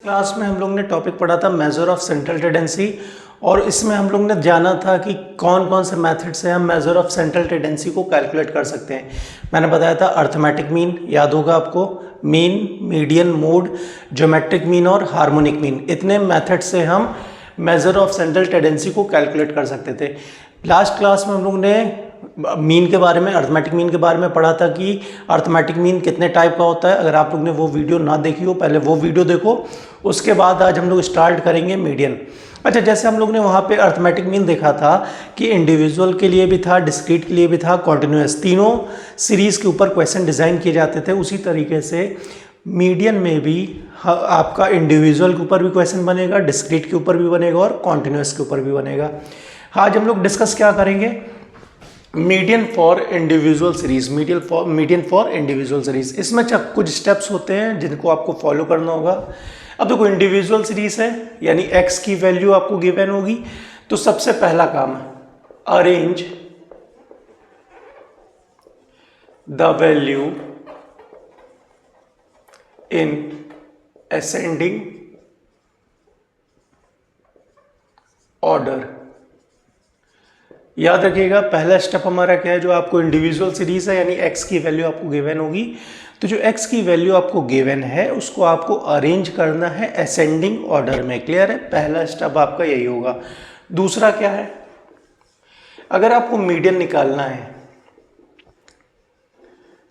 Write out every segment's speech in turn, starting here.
Class में हम लोग ने टॉपिक पढ़ा था मेजर ऑफ सेंट्रल टेंडेंसी और इसमें हम लोग ने जाना था कि कौन कौन से मेथड से हम मेजर ऑफ सेंट्रल टेंडेंसी को कैलकुलेट कर सकते हैं। मैंने बताया था अर्थमेटिक मीन, याद होगा आपको, mean, median, mode, geometric mean और हार्मोनिक मीन, इतने मेथड से हम मेजर ऑफ सेंट्रल टेंडेंसी को कैलकुलेट कर सकते थे। लास्ट क्लास में हम लोग ने मीन के बारे में, अर्थमेटिक मीन के बारे में पढ़ा था कि अर्थमेटिक मीन कितने टाइप का होता है। अगर आप लोग ने वो वीडियो ना देखी हो, पहले वो वीडियो देखो, उसके बाद आज हम लोग स्टार्ट करेंगे मीडियन। अच्छा, जैसे हम लोग ने वहाँ पे अर्थमेटिक मीन देखा था कि इंडिविजुअल के लिए भी था, डिस्क्रीट के लिए भी था, कॉन्टिन्यूस, तीनों सीरीज़ के ऊपर क्वेश्चन डिज़ाइन किए जाते थे। उसी तरीके से मीडियन में भी आपका इंडिविजुअल के ऊपर भी क्वेश्चन बनेगा, डिस्क्रीट के ऊपर भी बनेगा और कॉन्टिन्यूस के ऊपर भी बनेगा। आज हम लोग डिस्कस क्या करेंगे? Median for individual series, median for individual series. इसमें कुछ स्टेप्स होते हैं जिनको आपको फॉलो करना होगा। अब देखो, इंडिविजुअल सीरीज है यानी एक्स की वैल्यू आपको गिवन होगी, तो सबसे पहला काम है arrange the value in ascending order. याद रखिएगा, पहला स्टेप हमारा क्या है? जो आपको इंडिविजुअल सीरीज है यानी एक्स की वैल्यू आपको गिवन होगी, तो जो एक्स की वैल्यू आपको गिवन है उसको आपको अरेंज करना है असेंडिंग ऑर्डर में। क्लियर है? पहला स्टेप आपका यही होगा। दूसरा क्या है? अगर आपको मीडियन निकालना है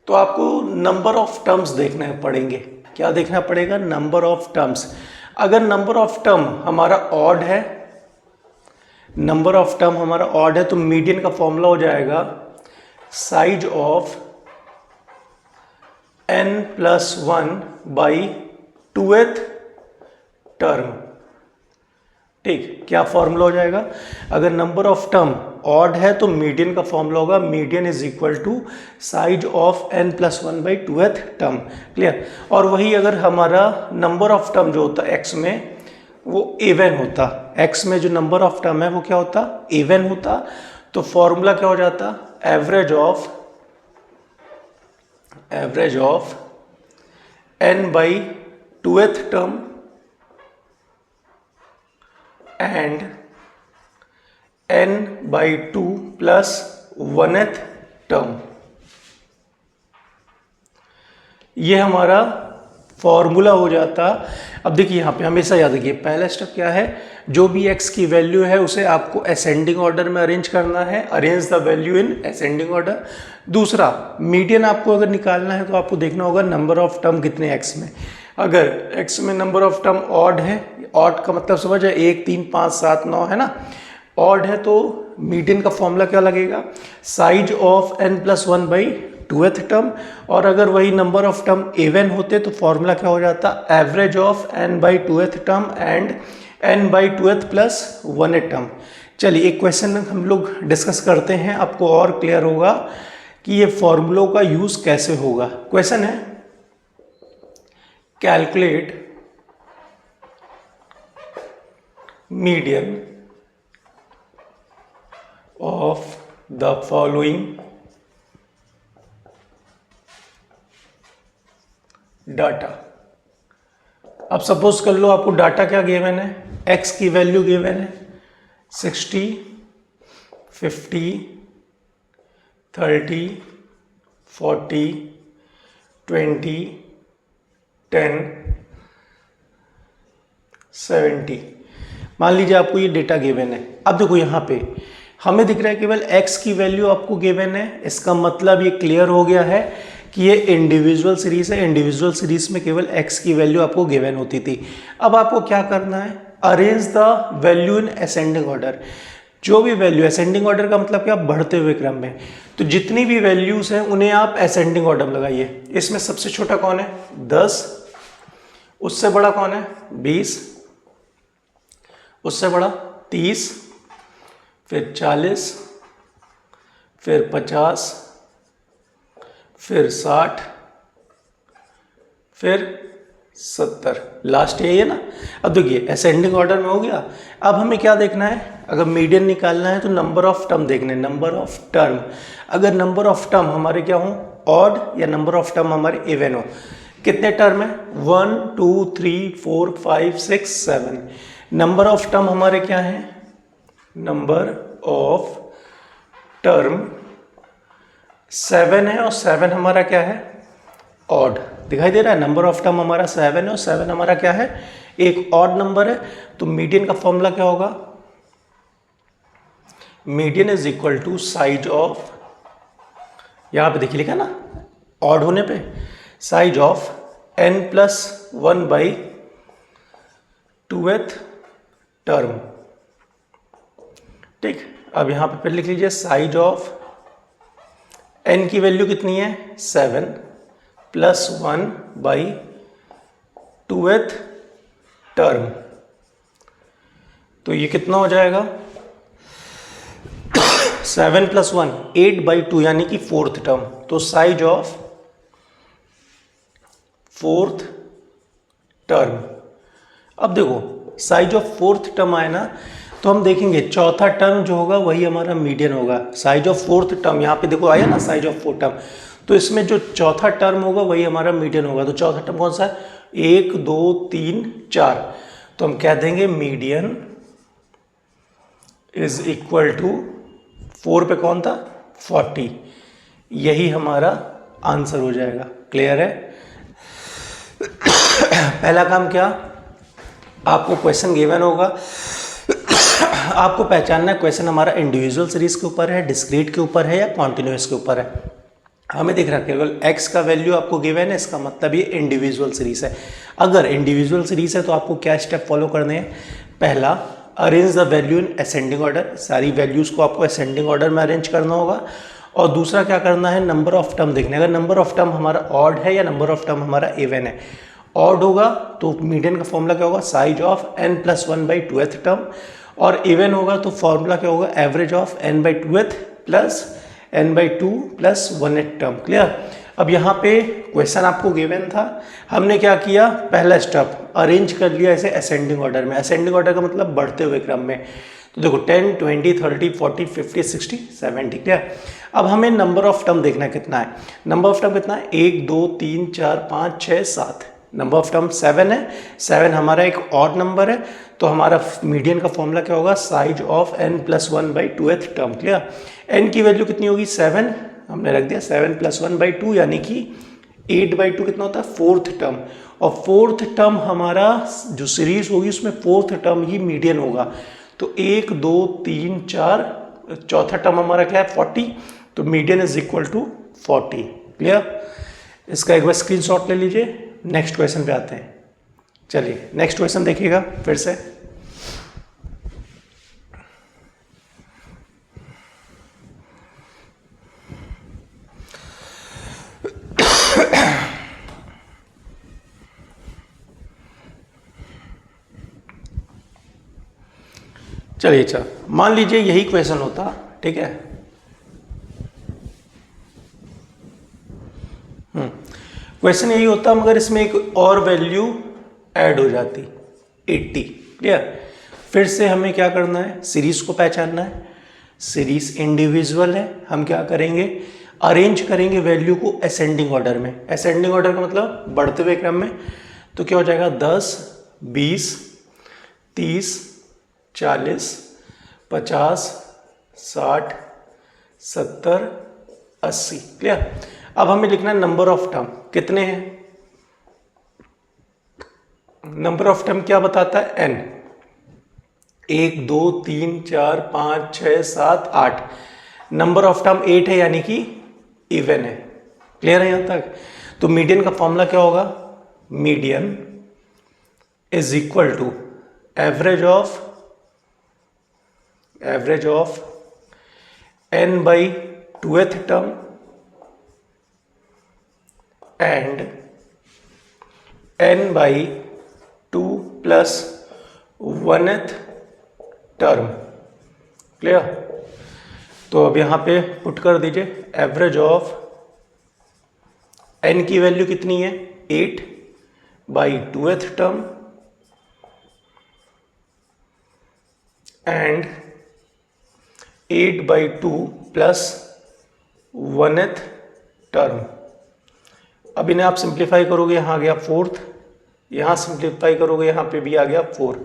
तो आपको नंबर ऑफ टर्म्स देखने पड़ेंगे। क्या देखना पड़ेगा? Number of terms. अगर नंबर ऑफ टर्म हमारा ऑड है, नंबर ऑफ टर्म हमारा ऑड है, तो मीडियन का फॉर्मूला हो जाएगा size of n+1 by 2th term. ठीक, क्या फॉर्मूला हो जाएगा? अगर नंबर ऑफ टर्म ऑड है तो मीडियन का फॉर्मूला होगा median is equal to size of n+1 by 2th term. Clear? और वही अगर हमारा नंबर ऑफ टर्म जो होता है एक्स में वो इवन होता, एक्स में जो नंबर ऑफ टर्म है वो क्या होता? इवन होता। तो फॉर्मूला क्या हो जाता? Average of n by 2th term and n by 2 plus 1th term. ये हमारा फॉर्मूला हो जाता। अब देखिए, यहाँ पे हमेशा याद रखिए, पहला स्टेप क्या है? जो भी x की वैल्यू है उसे आपको असेंडिंग ऑर्डर में अरेंज करना है, arrange the value in ascending order. दूसरा, मीडियन आपको अगर निकालना है तो आपको देखना होगा नंबर ऑफ टर्म कितने x में। अगर x में नंबर ऑफ टर्म ऑड है, ऑड का मतलब समझ है 1, 3, 5, 7, 9 है ना, ऑड है, तो मीडियन का फॉर्मूला क्या लगेगा? Size of n+1 by 2th term. और अगर वही नंबर ऑफ टर्म इवन होते तो फॉर्मूला क्या हो जाता? Average of n by 2th term and n by 2th plus 1th term. चलिए, एक क्वेश्चन हम लोग डिस्कस करते हैं, आपको और क्लियर होगा कि ये फॉर्मूलों का यूज कैसे होगा। क्वेश्चन है, calculate median of the following data. अब सपोज कर लो आपको डाटा क्या गिवन है? x की वैल्यू गिवन है 60, 50, 30, 40, 20, 10, 70। मान लीजिए आपको ये डेटा गिवन है। अब देखो, यहाँ पे हमें दिख रहा है केवल x की वैल्यू आपको गिवन है। इसका मतलब ये क्लियर हो गया है कि ये इंडिविजुअल सीरीज है। इंडिविजुअल सीरीज में केवल x की वैल्यू आपको गिवन होती थी। अब आपको क्या करना है? Arrange the value in ascending order. जो भी वैल्यू, असेंडिंग ऑर्डर का मतलब क्या? बढ़ते हुए क्रम में। तो जितनी भी वैल्यूज हैं उन्हें आप असेंडिंग ऑर्डर लगाइए। इसमें सबसे छोटा कौन है? 10। उससे बड़ा कौन है? 20। उससे बड़ा 30, फिर 40, फिर 50, फिर 60, फिर 70। लास्ट यही है ना। अब देखिए, असेंडिंग ऑर्डर में हो गया। अब हमें क्या देखना है? अगर मीडियन निकालना है तो नंबर ऑफ टर्म देखने, नंबर ऑफ टर्म। अगर नंबर ऑफ टर्म हमारे क्या हो? ऑड, या नंबर ऑफ टर्म हमारे इवन हो। कितने टर्म है? 1 2 3 4 5 6 7। नंबर ऑफ टर्म हमारे क्या है? नंबर ऑफ टर्म 7 है और 7 हमारा क्या है? ऑड। दिखाई दे रहा है? नंबर ऑफ टर्म हमारा 7 है और 7 हमारा क्या है? एक ऑड नंबर है। तो मीडियन का फॉर्मूला क्या होगा? Median is equal to size of, यहां पे देखिए लिखा ना ऑड होने पे, साइज ऑफ n+1/2th टर्म। ठीक, अब यहां पे फिर लिख लीजिए साइज ऑफ n की वैल्यू कितनी है? 7 + 1/2th टर्म। तो ये कितना हो जाएगा? 7 + 1 8/2 यानी कि 4th टर्म। तो साइज ऑफ 4th टर्म। अब देखो साइज ऑफ 4th टर्म आए ना, तो हम देखेंगे चौथा टर्म जो होगा वही हमारा मीडियन होगा। साइज ऑफ 4th टर्म यहाँ पे देखो आया ना, साइज ऑफ 4th टर्म, तो इसमें जो चौथा टर्म होगा वही हमारा मीडियन होगा। तो चौथा टर्म कौन सा है? 1 2 3 4। तो हम कह देंगे मीडियन इज इक्वल टू 4 पे कौन था? 40। यही हमारा आंसर हो जाएगा। क्लियर है? पहला काम क्या, आपको क्वेश्चन गिवन होगा, आपको पहचानना है क्वेश्चन हमारा इंडिविजुअल सीरीज के ऊपर है, डिस्क्रीट के ऊपर है या कॉन्टिन्यूस के ऊपर है। हमें देख रहा है केवल x का वैल्यू आपको गिवन है, इसका मतलब ये इंडिविजुअल सीरीज है। अगर इंडिविजुअल सीरीज है तो आपको क्या स्टेप फॉलो करने हैं? पहला, arrange the value in ascending order, सारी वैल्यूज को आपको असेंडिंग ऑर्डर में अरेंज करना होगा। और दूसरा क्या करना है? नंबर ऑफ टर्म देखने का, नंबर ऑफ टर्म हमारा ऑड है या नंबर ऑफ टर्म हमारा इवन है। ऑड होगा तो मीडियन का फॉर्मूला क्या होगा? Size of n+1/2th term. और इवन होगा तो फॉर्मूला क्या होगा? Average of n/2th plus n/2 + 1th term. Clear? अब यहाँ पे क्वेश्चन आपको गिवन था, हमने क्या किया? पहला स्टेप अरेंज कर लिया इसे असेंडिंग ऑर्डर में। असेंडिंग ऑर्डर का मतलब बढ़ते हुए क्रम में। तो देखो 10 20 30 40 50 60 70। क्लियर? अब हमें नंबर ऑफ टर्म देखना है कितना है। नंबर ऑफ टर्म कितना है? 1 2 3 4 5 6 7। नंबर ऑफ टर्म 7 है। 7 हमारा एक ऑड नंबर है, तो हमारा मीडियन का फॉर्मूला क्या होगा? Size of n+1/2th term. Clear? n की वैल्यू कितनी होगी? 7 हमने रख दिया, 7 + 1/2 यानी कि 8/2 कितना होता है? 4th term. और 4th टर्म हमारा जो सीरीज होगी उसमें 4th टर्म ही मीडियन होगा। तो 1 2 3 4, चौथा टर्म हमारा क्या है? 40। तो median is equal to 40। Clear? इसका एक बार स्क्रीनशॉट ले लीजिए। नेक्स्ट क्वेश्चन पे आते हैं। चलिए नेक्स्ट क्वेश्चन देखिएगा फिर से। चलिए अच्छा, मान लीजिए यही क्वेश्चन होता, ठीक है। क्वेश्चन यही होता मगर इसमें एक और वैल्यू ऐड हो जाती 80। क्लियर? फिर से हमें क्या करना है? सीरीज को पहचानना है। सीरीज इंडिविजुअल है, हम क्या करेंगे? अरेंज करेंगे वैल्यू को असेंडिंग ऑर्डर में। असेंडिंग ऑर्डर का मतलब बढ़ते हुए क्रम में। तो क्या हो जाएगा? 10 20 30 40 50 60 70 80। क्लियर? अब हमें लिखना है नंबर ऑफ टर्म कितने हैं। नंबर ऑफ टर्म क्या बताता है? n। 1 2 3 4 5 6 7 8। नंबर ऑफ टर्म 8 है यानी कि इवन है। क्लियर है यहां तक? तो मीडियन का फॉर्मूला क्या होगा? Median is equal to average of n/2th term and n/2 + 1th term. Clear? तो अब यहां पे पुट कर दीजिए एवरेज ऑफ n की वैल्यू कितनी है? 8/2th term and 8/2 + 1th term. अब इन्हें आप सिंप्लीफाई करोगे, यहाँ आ गया फोर्थ, यहाँ सिंप्लीफाई करोगे, यहाँ पे भी आ गया 4।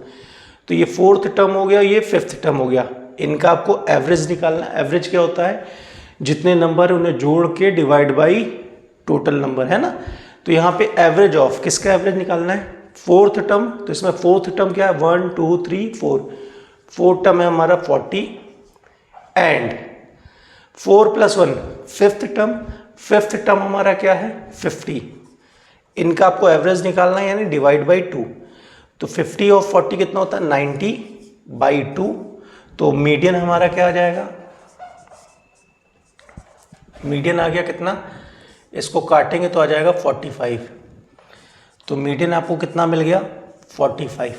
तो ये फोर्थ टर्म हो गया, ये फिफ्थ टर्म हो गया। इनका आपको एवरेज निकालना है। एवरेज क्या होता है, जितने नंबर उन्हें जोड़ के डिवाइड बाई टोटल नंबर, है ना। तो यहाँ पे एवरेज ऑफ किसका एवरेज निकालना है, फोर्थ टर्म। तो इसमें फोर्थ टर्म क्या है, 1 2 3 4, फोर्थ टर्म है हमारा 40 and 4 + 1 fifth term, fifth term हमारा क्या है 50। इनका आपको एवरेज निकालना है, यानी डिवाइड बाई 2। तो 50 और 40 कितना होता है 90/2। तो मीडियन हमारा क्या आ जाएगा, मीडियन आ गया कितना, इसको काटेंगे तो आ जाएगा 45। तो मीडियन आपको कितना मिल गया 45।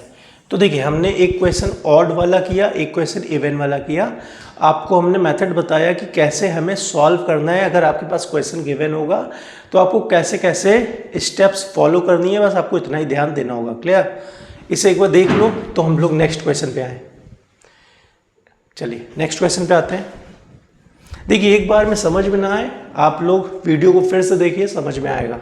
तो देखिए हमने एक क्वेश्चन ऑड वाला किया, एक क्वेश्चन इवन वाला किया। आपको हमने मेथड बताया कि कैसे हमें सॉल्व करना है। अगर आपके पास क्वेश्चन गिवन होगा तो आपको कैसे कैसे स्टेप्स फॉलो करनी है, बस आपको इतना ही ध्यान देना होगा। क्लियर, इसे एक बार देख लो तो हम लोग नेक्स्ट क्वेश्चन पे आए। चलिए नेक्स्ट क्वेश्चन पे आते हैं। देखिए एक बार में समझ में ना आए, आप लोग वीडियो को फिर से देखिए, समझ में आएगा।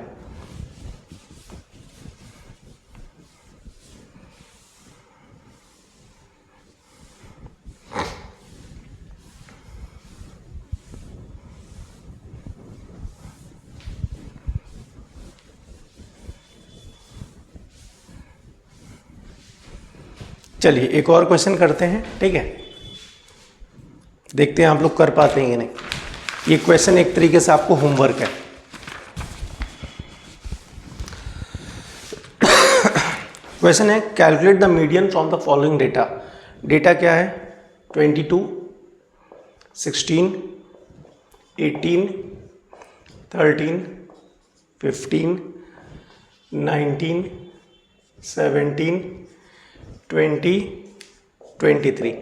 चलिए एक और क्वेश्चन करते हैं, ठीक है। देखते हैं आप लोग कर पाते हैं कि नहीं। ये क्वेश्चन एक तरीके से आपको होमवर्क है। क्वेश्चन है calculate the median from the following data. Data क्या है 22, 16, 18, 13, 15, 19, 17, 20, 23।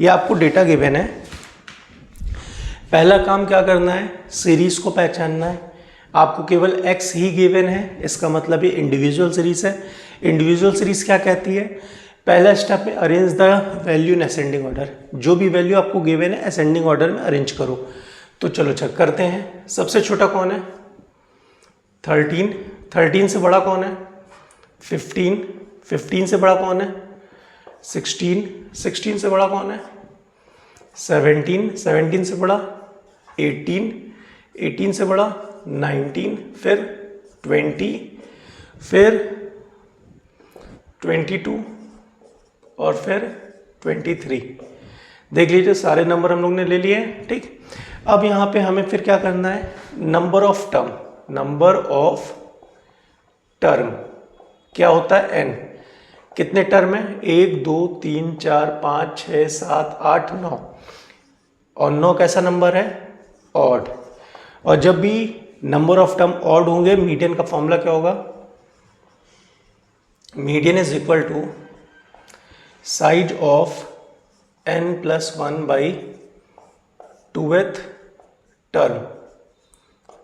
ये आपको डेटा गिवन है। पहला काम क्या करना है, सीरीज को पहचानना है। आपको केवल x ही गिवन है, इसका मतलब ये इंडिविजुअल सीरीज है। इंडिविजुअल सीरीज क्या कहती है, पहला स्टेप में arrange the value in ascending order. जो भी वैल्यू आपको गिवन है असेंडिंग ऑर्डर में अरेंज करो। तो चलो चेक करते हैं। सबसे छोटा कौन है 13, 13 से बड़ा कौन है 15, 15 से बड़ा कौन है 16, 16 से बड़ा कौन है 17, 17 से बड़ा 18, 18 से बड़ा 19, फिर 20, फिर 22 और फिर 23। देख लीजिए सारे नंबर हम लोग ने ले लिए हैं, ठीक। अब यहाँ पे हमें फिर क्या करना है, number of term. Number of term क्या होता है n। कितने टर्म है 1 2 3 4 5 6 7 8 9, और 9 कैसा नंबर है ऑड। और जब भी नंबर ऑफ टर्म ऑड होंगे मीडियन का फॉर्मूला क्या होगा, median is equal to size of n+1/2th term,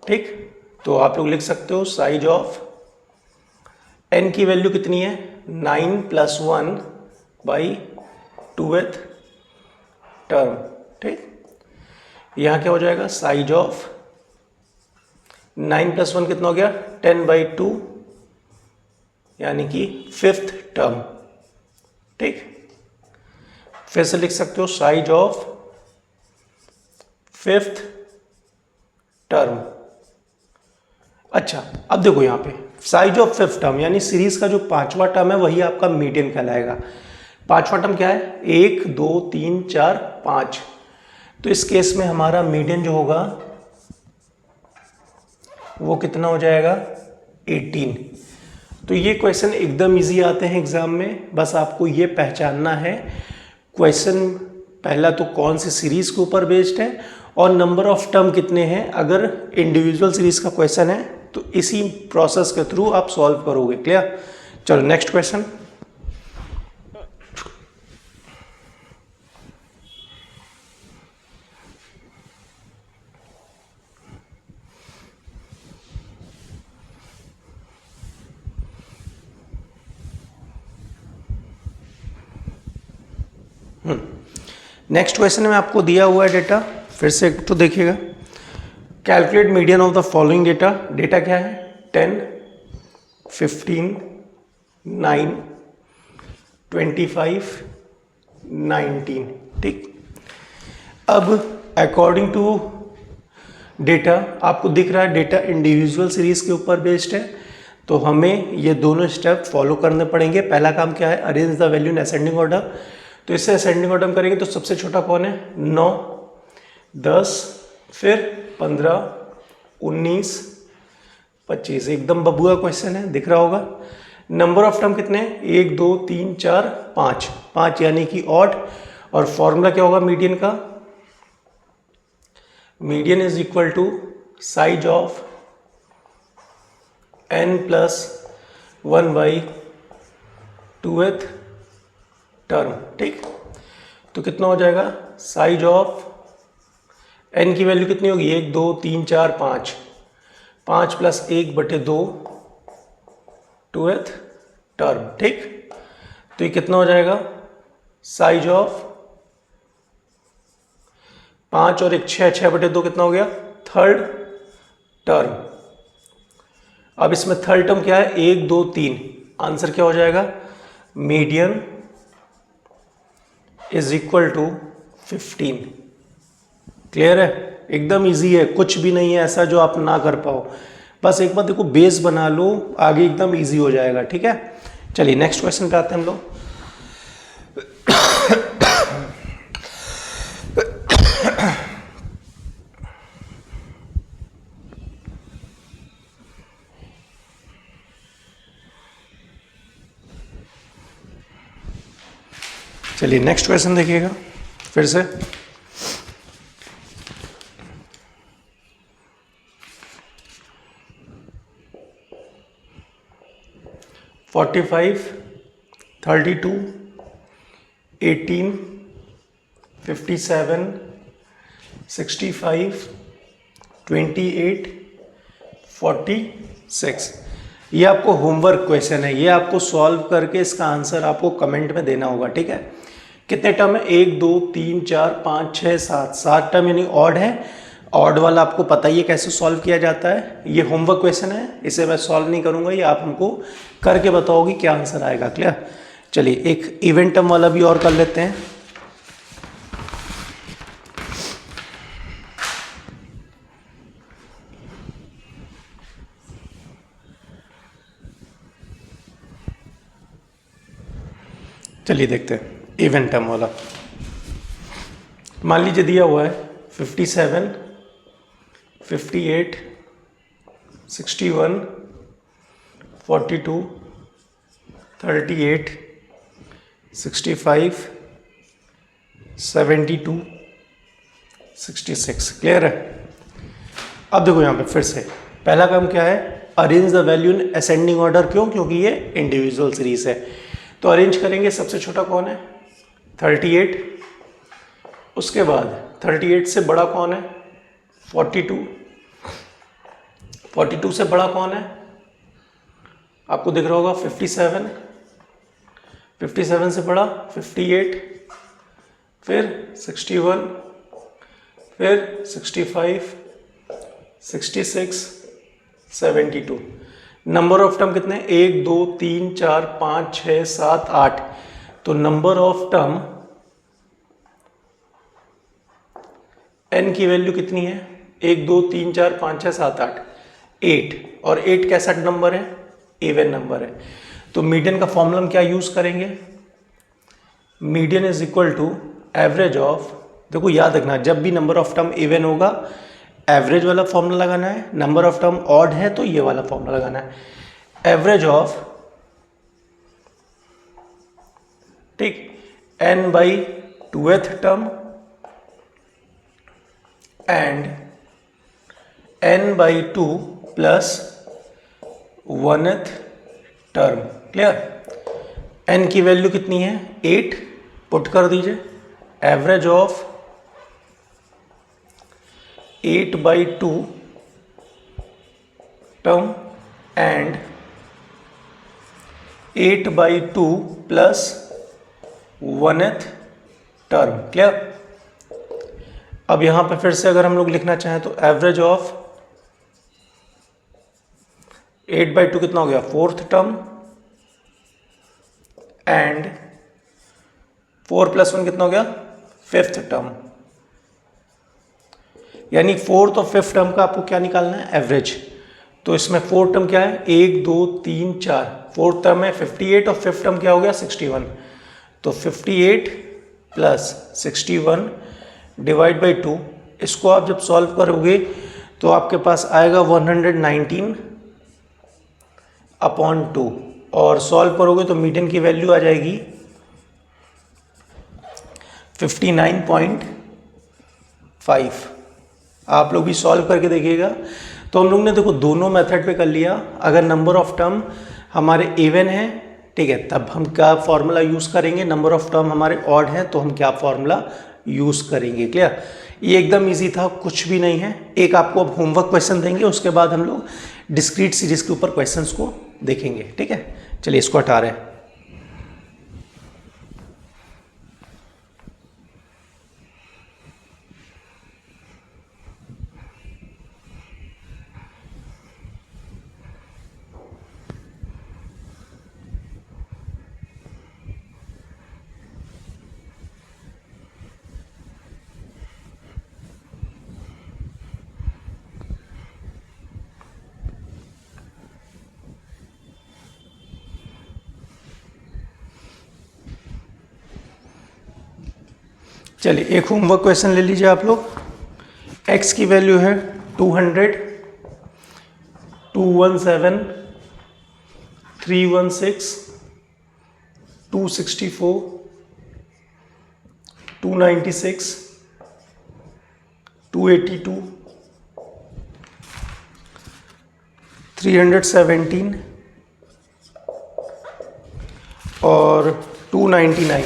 ठीक। तो आप लोग लिख सकते हो साइज ऑफ n की वैल्यू कितनी है 9 + 1/2th टर्म, ठीक। यहाँ क्या हो जाएगा साइज ऑफ 9 + 1 कितना हो गया 10/2, यानी कि फिफ्थ टर्म, ठीक। फिर से लिख सकते हो साइज ऑफ फिफ्थ टर्म। अच्छा अब देखो यहाँ पे साइज ऑफ फिफ्थ टर्म यानी सीरीज का जो पांचवा टर्म है वही आपका मीडियन कहलाएगा। पांचवा टर्म क्या है 1 2 3 4 5। तो इस केस में हमारा मीडियन जो होगा वो कितना हो जाएगा 18। तो ये क्वेश्चन एकदम इजी आते हैं एग्जाम में, बस आपको ये पहचानना है क्वेश्चन पहला तो कौन सी सीरीज के ऊपर बेस्ड है और नंबर ऑफ टर्म कितने हैं। अगर इंडिविजुअल सीरीज का क्वेश्चन है तो इसी प्रोसेस के थ्रू आप सॉल्व करोगे। क्लियर, चलो नेक्स्ट क्वेश्चन। नेक्स्ट क्वेश्चन में आपको दिया हुआ है डेटा, फिर से एक तो देखिएगा। Calculate median of the following data. Data क्या है 10, 15, 9, 25, 19। ठीक, अब अकॉर्डिंग टू डेटा आपको दिख रहा है डेटा इंडिविजुअल सीरीज के ऊपर बेस्ड है, तो हमें ये दोनों स्टेप फॉलो करने पड़ेंगे। पहला काम क्या है, arrange the value in ascending order. तो इससे असेंडिंग ऑर्डर में करेंगे तो सबसे छोटा कौन है, 9, 10, फिर 15, 19, 25। एकदम बबुआ क्वेश्चन है, दिख रहा होगा। नंबर ऑफ टर्म कितने हैं, 1, 2, 3, 4, 5, 5 यानी कि ऑड। और फॉर्मूला क्या होगा मीडियन का, median is equal to size of n plus 1/2th term. ठीक, तो कितना हो जाएगा, साइज ऑफ n की वैल्यू कितनी होगी, 1, 2, 3, 4, 5, 5 प्लस 1/2 2th टर्म। ठीक, तो ये कितना हो जाएगा, साइज ऑफ 5 और 1 6, 6/2 कितना हो गया, थर्ड टर्म। अब इसमें थर्ड टर्म क्या है, 1, 2, 3, आंसर क्या हो जाएगा, median is equal to 15। Clear है, एकदम इजी है, कुछ भी नहीं है ऐसा जो आप ना कर पाओ। बस एक बार देखो बेस बना लो, आगे एकदम इजी हो जाएगा। ठीक है, चलिए नेक्स्ट क्वेश्चन पे आते हैं हम लोग। चलिए नेक्स्ट क्वेश्चन देखिएगा फिर से। Forty five, 32, 18, 57, 65, 28, 46। ये आपको होमवर्क क्वेश्चन है, ये आपको सॉल्व करके इसका आंसर आपको कमेंट में देना होगा। ठीक है, कितने टर्म है, 1, 2, 3, 4, 5, 6, 7, 7 टर्म यानी ऑड है। ऑड वाला आपको पता ही है कैसे सॉल्व किया जाता है। ये होमवर्क क्वेश्चन है, इसे मैं सॉल्व नहीं करूंगा, ये आप हमको करके बताओगे क्या आंसर आएगा। क्लियर, चलिए एक इवेंट टर्म वाला भी और कर लेते हैं। चलिए देखते हैं इवेंट टर्म वाला। मान लीजिए दिया हुआ है 57, 58, 61, 42, 38, 65, 72, 66। क्लियर है। अब देखो यहाँ पे फिर से पहला काम क्या है, arrange the value in ascending order. क्यों, क्योंकि ये इंडिविजुअल सीरीज है। तो अरेंज करेंगे, सबसे छोटा कौन है, 38, उसके बाद 38 से बड़ा कौन है, 42, 42 से बड़ा कौन है, आपको दिख रहा होगा 57, 57 से बड़ा 58, फिर 61, फिर 65, 66, 72। नंबर ऑफ टर्म कितने, 1, 2, 3, 4, 5, 6, 7, 8। तो नंबर ऑफ टर्म n की वैल्यू कितनी है, 1, 2, 3, 4, 5, 6, 7, 8, 8। और 8 कैसा नंबर है, इवन नंबर है। तो मीडियन का फॉर्मूला हम क्या यूज करेंगे, median is equal to average of, देखो याद रखना जब भी नंबर ऑफ टर्म इवन होगा एवरेज वाला फॉर्मूला लगाना है, नंबर ऑफ टर्म ऑड है तो ये वाला फॉर्मूला लगाना है, एवरेज ऑफ, ठीक, n/2th term and n/2 plus 1th term. Clear, n की वैल्यू कितनी है, 8, पुट कर दीजिए, average of 8/2 term and 8/2 plus 1th term. Clear. अब यहां पे फिर से अगर हम लोग लिखना चाहें तो एवरेज ऑफ 8/2 कितना हो गया, फोर्थ टर्म, एंड 4 + 1 कितना हो गया, फिफ्थ टर्म। यानी फोर्थ और फिफ्थ टर्म का आपको क्या निकालना है, एवरेज। तो इसमें फोर्थ टर्म क्या है, 1 2 3 4, फोर्थ टर्म है 58 और फिफ्थ टर्म क्या हो गया, 61। तो 58 + 61 / 2, इसको आप जब सॉल्व करोगे तो आपके पास आएगा 119/2, और सॉल्व करोगे तो मीडियन की वैल्यू आ जाएगी 59.5। आप लोग भी सॉल्व करके देखिएगा। तो हम लोग ने देखो दोनों मेथड पे कर लिया। अगर नंबर ऑफ टर्म हमारे इवन है, ठीक है, तब हम क्या फॉर्मूला यूज़ करेंगे, नंबर ऑफ टर्म हमारे ऑड हैं तो हम क्या फॉर्मूला यूज़ करेंगे। क्लियर, ये एकदम इजी था, कुछ भी नहीं है। एक आपको अब होमवर्क क्वेश्चन देंगे, उसके बाद हम लोग डिस्क्रीट सीरीज के ऊपर क्वेश्चंस को देखेंगे। ठीक है, चलिए इसको हटा रहे हैं। चलिए एक होमवर्क क्वेश्चन ले लीजिए आप लोग। x की वैल्यू है 200, 217, 316, 264, 296, 282, 317 और 299।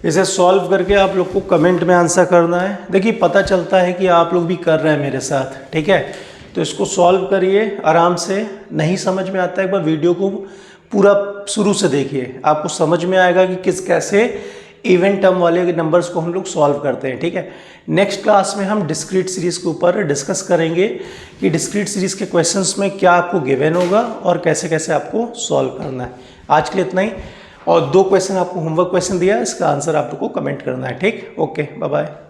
इसे सॉल्व करके आप लोग को कमेंट में आंसर करना है। देखिए पता चलता है कि आप लोग भी कर रहे हैं मेरे साथ, ठीक है। तो इसको सॉल्व करिए आराम से। नहीं समझ में आता है एक बार वीडियो को पूरा शुरू से देखिए, आपको समझ में आएगा कि किस कैसे इवन टर्म वाले नंबर्स को हम लोग सॉल्व करते हैं, ठीक है। नेक्स्ट क्लास में हम डिस्क्रीट सीरीज के ऊपर डिस्कस करेंगे कि डिस्क्रीट सीरीज के क्वेश्चंस में क्या आपको गिवन होगा और कैसे कैसे आपको सॉल्व करना है। आज के लिए इतना ही, और 2 क्वेश्चन आपको होमवर्क क्वेश्चन दिया है, इसका आंसर आप लोग को कमेंट करना है। ठीक, ओके, बाय बाय।